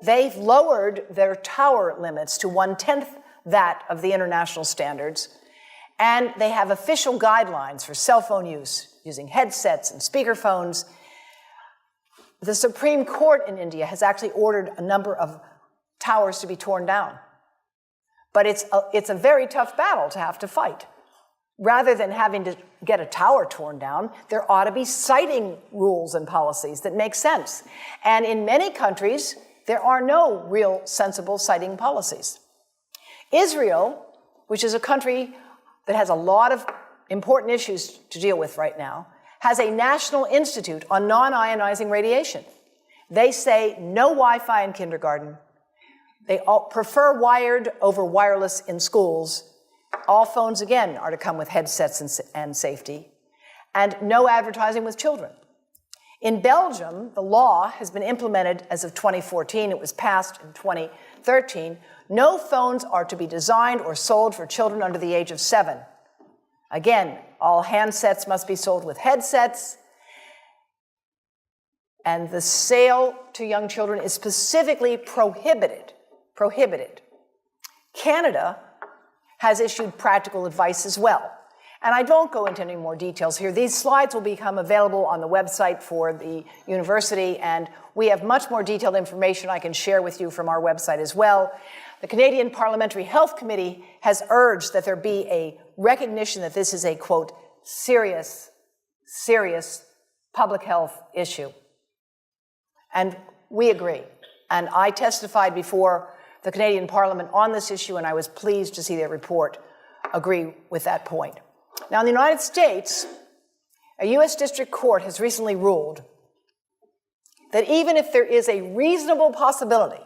B: they've lowered their tower limits to 1/10 that of the international standards, and they have official guidelines for cell phone use, using headsets and speakerphones. The Supreme Court in India has actually ordered a number of towers to be torn down. But it's a very tough battle to have to fight. Rather than having to get a tower torn down, there ought to be siting rules and policies that make sense. And in many countries, there are no real sensible siting policies. Israel, which is a country that has a lot of important issues to deal with right now, has a National Institute on non-ionizing radiation. They say no Wi-Fi in kindergarten. They prefer wired over wireless in schools. All phones, again, are to come with headsets and safety. And no advertising with children. In Belgium, the law has been implemented as of 2014. It was passed in 2013. No phones are to be designed or sold for children under the age of 7. Again, all handsets must be sold with headsets. And the sale to young children is specifically prohibited. Canada has issued practical advice as well. And I don't go into any more details here. These slides will become available on the website for the university, and we have much more detailed information I can share with you from our website as well. The Canadian Parliamentary Health Committee has urged that there be a recognition that this is a, quote, serious public health issue. And we agree. And I testified before the Canadian Parliament on this issue, and I was pleased to see their report agree with that point. Now, in the United States, a U.S. District Court has recently ruled that even if there is a reasonable possibility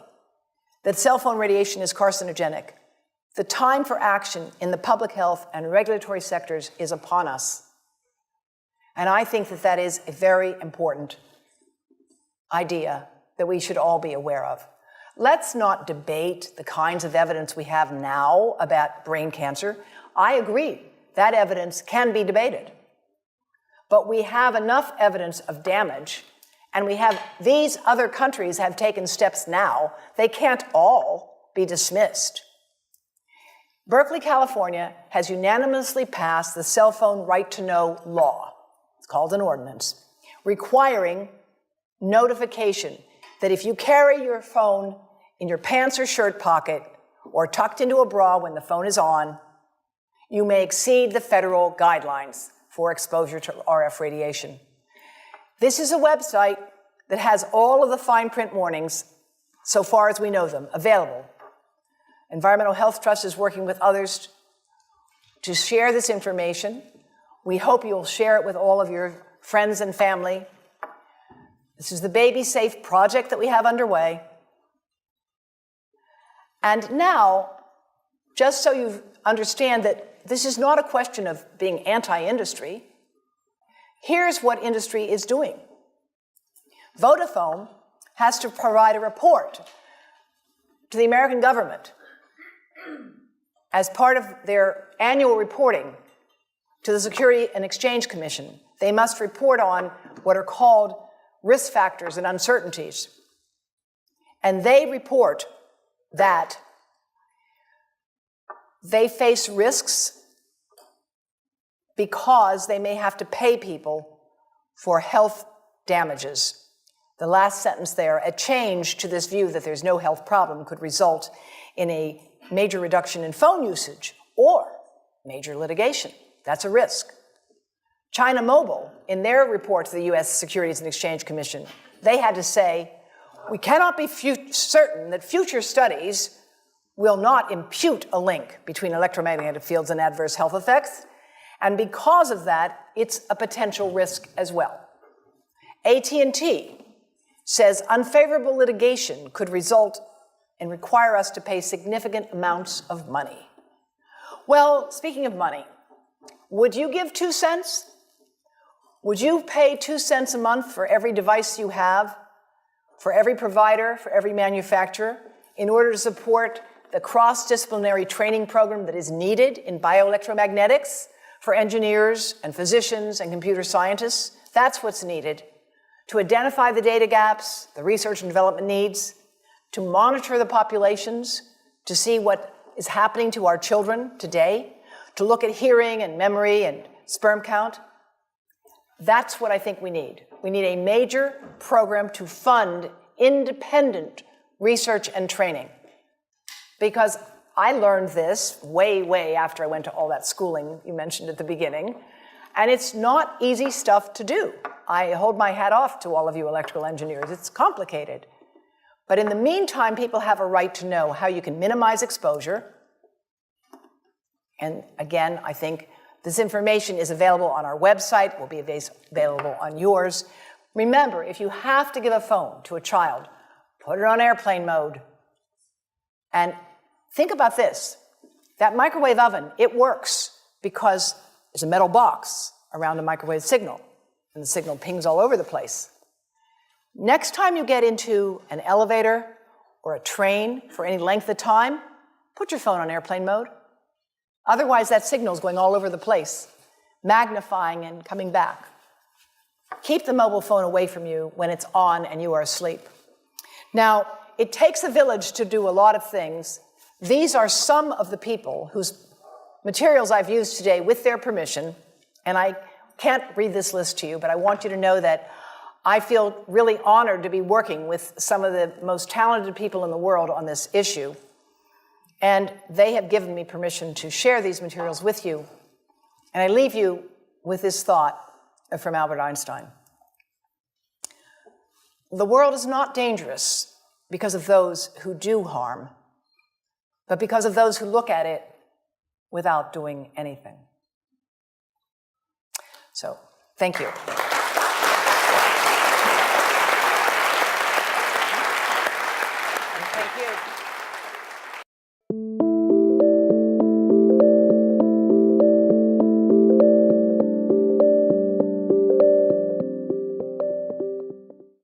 B: that cell phone radiation is carcinogenic, the time for action in the public health and regulatory sectors is upon us. And I think that that is a very important idea that we should all be aware of. Let's not debate the kinds of evidence we have now about brain cancer. I agree, that evidence can be debated. But we have enough evidence of damage, and we have these other countries have taken steps now. They can't all be dismissed. Berkeley, California has unanimously passed the cell phone right to know law. It's called an ordinance, requiring notification that if you carry your phone in your pants or shirt pocket or tucked into a bra when the phone is on, you may exceed the federal guidelines for exposure to RF radiation. This is a website that has all of the fine print warnings, so far as we know them, available. Environmental Health Trust is working with others to share this information. We hope you'll share it with all of your friends and family. This is the Baby Safe project that we have underway. And now, just so you understand that this is not a question of being anti-industry, here's what industry is doing. Vodafone has to provide a report to the American government as part of their annual reporting to the Securities and Exchange Commission. They must report on what are called risk factors and uncertainties. And they report that they face risks because they may have to pay people for health damages. The last sentence there, a change to this view that there's no health problem could result in a major reduction in phone usage or major litigation. That's a risk. China Mobile, in their report to the U.S. Securities and Exchange Commission, they had to say, we cannot be certain that future studies will not impute a link between electromagnetic fields and adverse health effects, and because of that, it's a potential risk as well. AT&T says unfavorable litigation could result and require us to pay significant amounts of money. Well, speaking of money, would you give 2 cents? Would you pay 2 cents a month for every device you have, for every provider, for every manufacturer, in order to support the cross-disciplinary training program that is needed in bioelectromagnetics for engineers and physicians and computer scientists? That's what's needed to identify the data gaps, the research and development needs, to monitor the populations, to see what is happening to our children today, to look at hearing and memory and sperm count. That's what I think we need. We need a major program to fund independent research and training. Because I learned this way after I went to all that schooling you mentioned at the beginning, and it's not easy stuff to do. I hold my hat off to all of you electrical engineers. It's complicated. But in the meantime, people have a right to know how you can minimize exposure. And again, I think this information is available on our website, will be available on yours. Remember, if you have to give a phone to a child, put it on airplane mode. And think about this. That microwave oven, it works because there's a metal box around a microwave signal, and the signal pings all over the place. Next time you get into an elevator or a train for any length of time, put your phone on airplane mode. Otherwise, that signal is going all over the place, magnifying and coming back. Keep the mobile phone away from you when it's on and you are asleep. Now, it takes a village to do a lot of things. These are some of the people whose materials I've used today with their permission, and I can't read this list to you, but I want you to know that I feel really honored to be working with some of the most talented people in the world on this issue. And they have given me permission to share these materials with you. And I leave you with this thought from Albert Einstein. The world is not dangerous because of those who do harm, but because of those who look at it without doing anything. So, thank you.